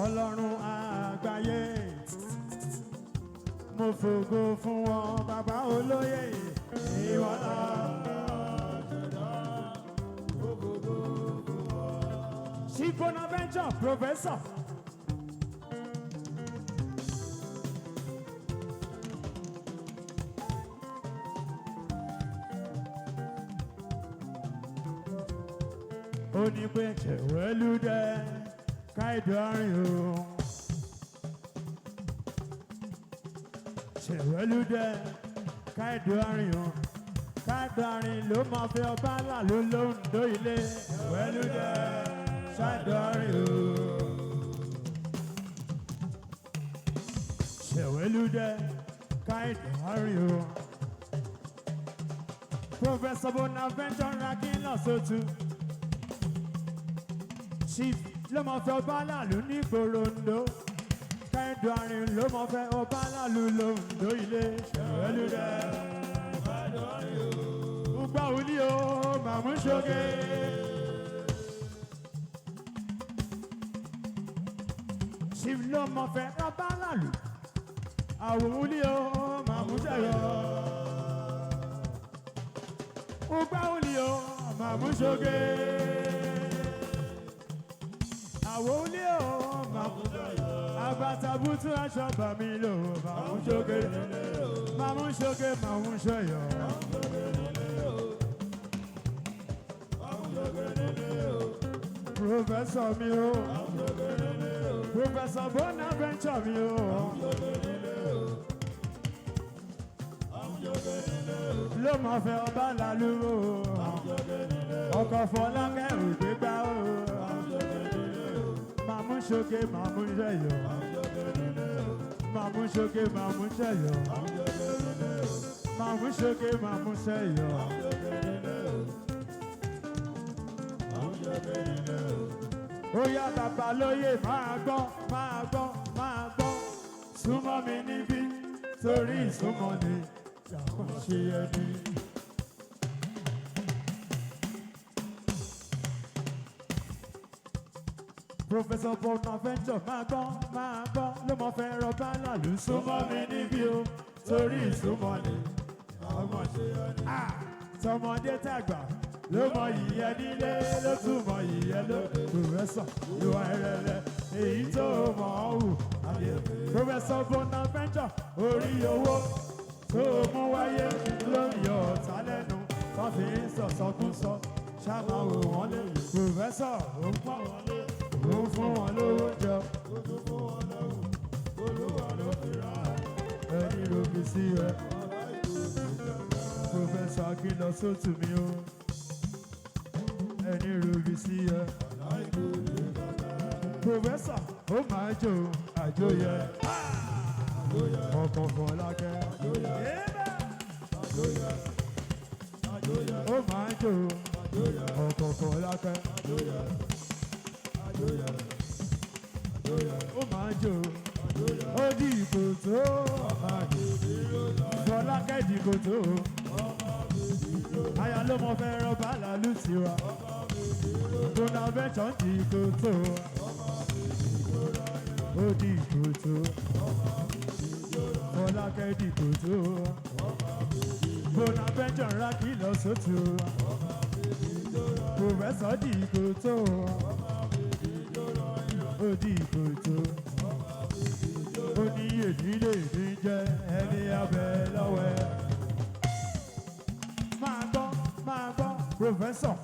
Ọlọ́run àgbáyé mo fògo fún wọn bàbá olóyè ìwọ náà. Chief Bonaventure Professor. Ó ní pé Ṣèwélúdé káìdọ́rin o. Ṣèwélúdé káìdọ́rin o. Káìdọ́rin ló máa fi ọba làlú lóńdó ilé. Ṣèwélúdé káìdọ́rin o. Ṣèwélúdé káìdọ́rin o. Professor Bonaventure Akinlosotu. Chief ló mọ̀ fẹ́ ọba làlú ní Gbòròndó. Káìdọ́rin ló mọ̀ fẹ́ ọba làlú lóńdó ilé. Ṣèwélúdé káìdọ́rin o. Gbogbo òní o màmú ṣoge. Chief ló mọ̀ fẹ́ ọba làlú. Àwọn òní o màmú ṣẹ̀yọ. Gbogbo òní o màmú ṣoge. Àwọn olè o màmú abatabutu aṣọ bàmí lò màmú ṣoge màmú ṣoge màmú ṣọyọ. Professor mi o Professor Bonaventure mi o ló máa fẹ́ ọba làlú o ọkọ̀ Fọlákẹ́ ògbégbá o. Màmú ṣoge màmú ṣẹ̀yọ. Màmú ṣoge màmú ṣẹ̀yọ. Màmú ṣoge màmú ṣẹ̀yọ. Ó yá bàbá lóye máa gbọ́ máa gbọ́ máa gbọ́. Súnmọ́ mi níbí torí ìsúnmọ́ ni ṣàkóso ṣe ẹni. Professor Bonaventure máa gbọ́ ló mọ̀ fẹ́ rọ̀bá làlú. Súnmọ́ mi níbí o torí ìsúnmọ́ ni ọmọ ṣe yọ ni. Tọmọdé tàgbà ló mọ ìyẹn nílé ló tún mọ ìyẹn lóde. Professor ìwà ìrẹ̀lẹ̀ èyí tó mọ̀ ọ́ wù. Professor Bonaventure orí owó tó mú wáyé ló ń yọ ọ̀tá lẹ́nu tó fi ń sọ̀sọ́kúsọ ṣáà wò wọ́n lé. Professor ó pọ̀ wọ́n lé. Ó fún wọn lówó jọ. Ó tún fún wọn lọ́wọ́. Olúwa ló fi rà. Ẹni robi sí ẹ. Professor Akinlosotu mi o. Ẹni robi sí ẹ. Professor ó máa jó àjòyẹ. Ọkọ̀ Fọlákẹ́. Ó máa jó ọkọ̀ Fọlákẹ́. Ó máa jó ó di ìkòtò Fọlákẹ́ di ìkòtò aya ló mọ fẹ́ rọ́bà làlú tiwa Bonaventure di ìkòtò ó di ìkòtò Fọlákẹ́ di ìkòtò Bonaventure Akinlosotu Professor di ìkòtò. Ó di ìkòtò ó ní èdè lè ní jẹ́ ẹni abẹ lọ́wọ́ ẹ. Máa gbọ́ Professor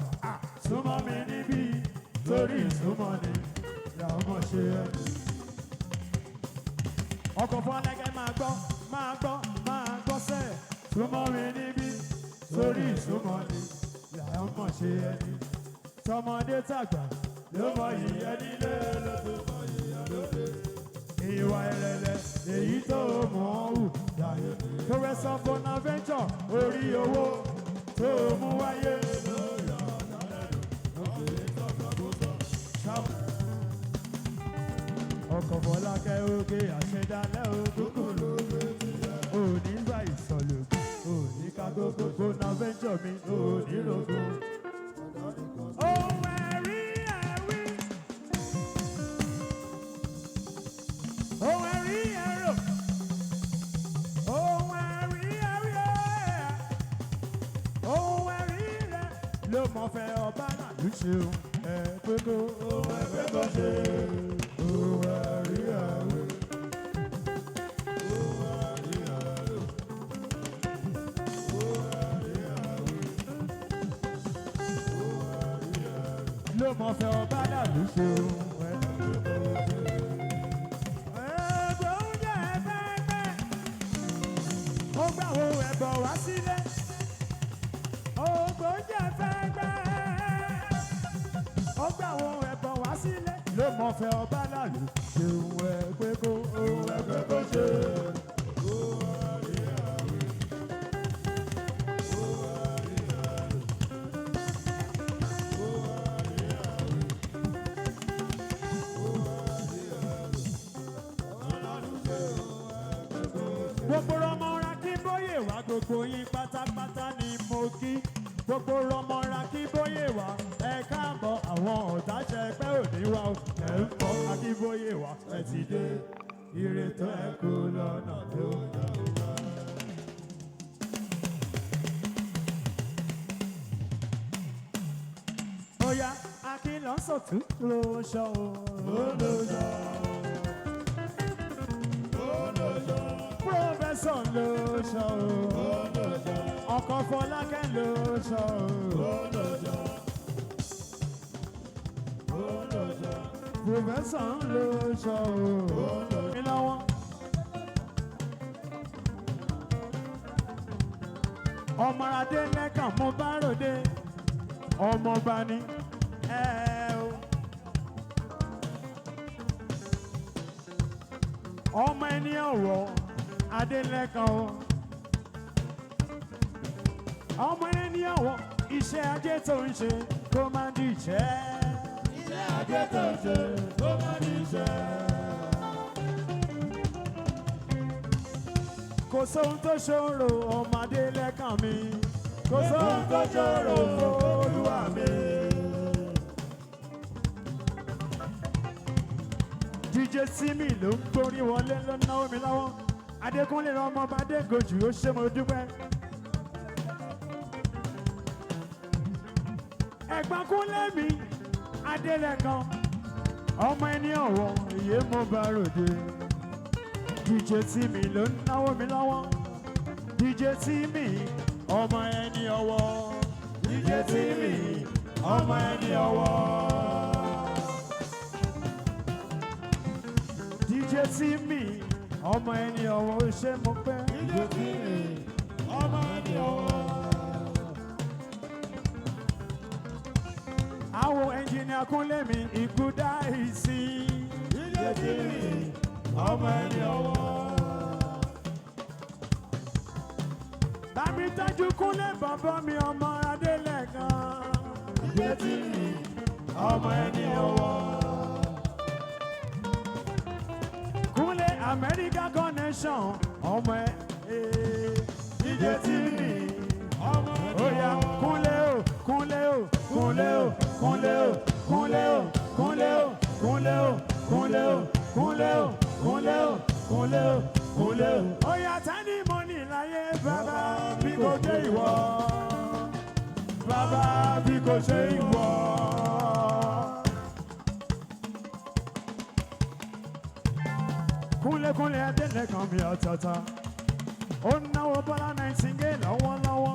súnmọ́ mi níbí torí ìsúnmọ́ ni làwọn mọ̀ ṣe ẹ́. Ọkọ̀ Fọlákẹ́ máa gbọ́ sẹ́ súnmọ́ mi níbí torí ìsúnmọ́ ni làwọn mọ̀ ṣe ẹ́. Tọmọdé tàgbà ló mọ ìyẹn nílé ló tó mọ ìyẹn lóde. Ìwà ìrẹ̀lẹ̀ èyí tó mọ̀ ọ́ wù láyé. Professor Bonaventure orí owó tó mú wáyé lórí ọ̀dà lẹ́nu lókè tọ́gbọ́gbọ́ ṣáàbù. Ọkọ̀ Fọlákẹ́ oge àṣẹdálẹ́ òkúkú lóore tìyẹ. Òní bá ìsọ̀lòkù òní ká gbogbo Bonaventure mi òní rogo. mọ fẹ́ ọba náà ló ṣe o ẹ pé kó ẹ pé kó ṣe o ẹ rí àwẹ̀. Ló mọ fẹ́ ọba náà ló ṣe o ẹ pé kó ṣe. Ẹgbẹ́ oúnjẹ ẹgbẹ́ ó gbà wo ẹ̀bọ̀ wá sílé. Ògbó oúnjẹ ẹgbẹ́ ó gbà wo ẹ̀bọ̀ wá sílé. Ló mọ fẹ́ ọba náà ló ṣe o ẹ pé kó ṣe. Gbogbo ọmọra kí bóyè wá gbogbo yín pátápátá ni mo kí. Gbogbo ọmọra kí bóyè wá ẹ káàbọ̀ àwọn ọ̀tá ṣẹpẹ́ òní wa ẹ̀ ń bọ̀ akíbóyè wá ẹ ti dé ìrètò ẹ kú lọ́nà tó yá. Oya Akinlosotu ló ṣọ́ o ló ṣọ́. Professor ló ṣọ́ o. Ọkọ Fọlákẹ́ ló ṣọ́ o. Professor ló ṣọ́ o. Ìlọ́wọ́. Ọmọradé lẹ́kàn mo bá ròde. Ọmọọba ni o. Ọmọ ẹni ọ̀wọ́ Adélẹ́kan o. Ọmọ ẹni ọ̀wọ́ iṣẹ́ ajé tó ń ṣe kó má dìjẹ́. Iṣẹ́ ajé tó ń ṣe kó má dìjẹ́. Kò sóhun tó ṣòro ọmọ Adélẹ́kan mi. Kò sóhun tó ṣòro Olúwa mi. DJ Simi ló ń gbórí wọlé ló ń náwó mi lọ́wọ́. Adékúnlé ọmọ ọba Adégojù ó ṣe mo dúpẹ́. Ẹ̀gbọ́n Kúnlé mi Adélẹ́kan ọmọ ẹni ọ̀wọ́ èyí mo bá ròde. DJ Simi ló ń náwó mi lọ́wọ́. DJ Simi ọmọ ẹni ọ̀wọ́. DJ Simi ọmọ ẹni ọ̀wọ́. DJ Simi ọmọ ẹni ọ̀wọ́ ṣé mo pẹ́. DJ Simi ọmọ ẹni ọ̀wọ́. Àwọn ẹnjìnìà Kúnlé mi ikú dá ìsí. DJ Simi ọmọ ẹni ọ̀wọ́. Bàbí tọ́jú Kúnlé bàbá mi ọmọ Adélẹ́kan. DJ Simi ọmọ ẹni ọ̀wọ́. Kúnlé America connection ọmọ ẹ. DJ Simi ọmọ ẹni ọ̀wọ́. Oya Kúnlé o Kúnlé o Kúnlé o Kúnlé o Kúnlé o Kúnlé o Kúnlé o Kúnlé o Kúnlé o Kúnlé o Kúnlé o Kúnlé o. Oya tani mo ní láyé bàbá bí kò dé ìwọ. Bàbá bí kò ṣe ìwọ. Kúnlé Adélẹ́kan mi àtàtà. Ó náwó Bola Nightingale lọ́wọ́lọ́wọ́.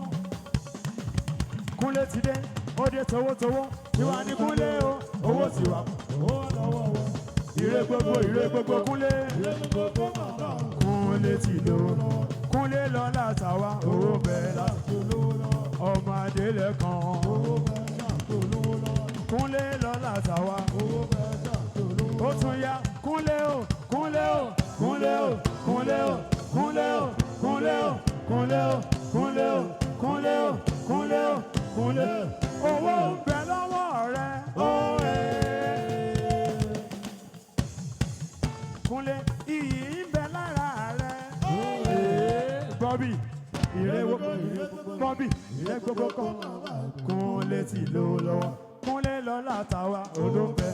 Kúnlé ti dé, ó dé towótowó. Tiwa ní Kúnlé o, owó tiwa. Owó lọ́wọ́ wọ. Ire gbogbo Kúnlé. Kúnlé ti lò. Kúnlé lọ látàwa, owó bẹ́ẹ̀ láti lò. Ọmọ Adélẹ́kan. Kúnlé lọ látàwa, owó bẹ́ẹ̀ láti lò. Ó tún yá Kúnlé o, Kúnlé o, Kúnlé o, Kúnlé o, Kúnlé o, Kúnlé o, Kúnlé o, Kúnlé o, Kúnlé o, Kúnlé o, Kúnlé o. Owó ń bẹ lọ́wọ́ rẹ. Kúnlé iyì ń bẹ lára rẹ. Bọ́bí Bọ́bí ire gbogbo kan. Kúnlé ti lò lọ́wọ́. Kúnlé lọ látàwa odò ń bẹ.